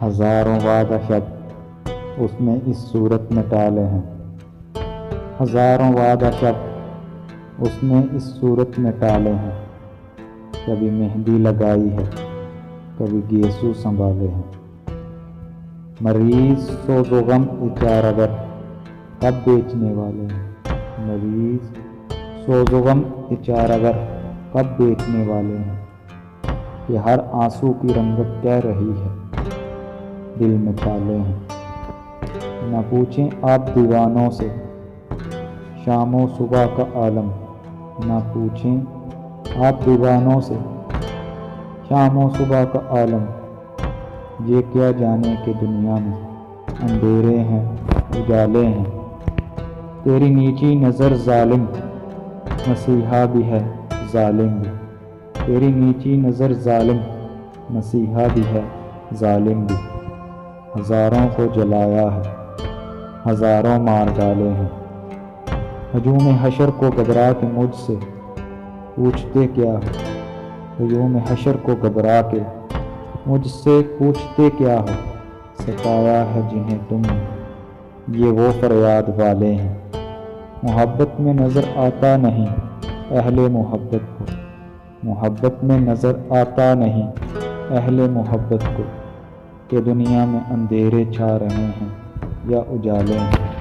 ہزاروں وعدہ شب اس نے اس صورت میں ٹالے ہیں، ہزاروں وعدہ شب اس نے اس صورت میں ٹالے ہیں، کبھی مہندی لگائی ہے، کبھی گیسو سنبھالے ہیں۔ مریض سوز و غم اچارگر کب بیچنے والے ہیں، مریض سوز و غم اچارگر کب بیچنے والے ہیں، کہ ہر آنسو کی رنگت کہہ رہی ہے، دل میں چھالے ہیں۔ نہ پوچھیں آپ دیوانوں سے شام و صبح کا عالم، نہ پوچھیں آپ دیوانوں سے شام و صبح کا عالم، یہ کیا جانے کہ دنیا میں اندھیرے ہیں اجالے ہیں۔ تیری نیچی نظر ظالم مسیحا بھی ہے ظالم بھی، تیری نیچی نظر ظالم مسیحا بھی ہے ظالم بھی۔ ہزاروں کو جلایا ہے، ہزاروں مار ڈالے ہیں، ہجوم حشر کو گھبرا کے مجھ سے پوچھتے کیا ہو، ہجوم حشر کو گھبرا کے مجھ سے پوچھتے کیا ہو، ستایا ہے جنہیں تم نے یہ وہ فریاد والے ہیں۔ محبت میں نظر آتا نہیں اہل محبت کو، محبت میں نظر آتا نہیں اہل محبت کو، کہ دنیا میں اندھیرے چھا رہے ہیں یا اجالے ہیں۔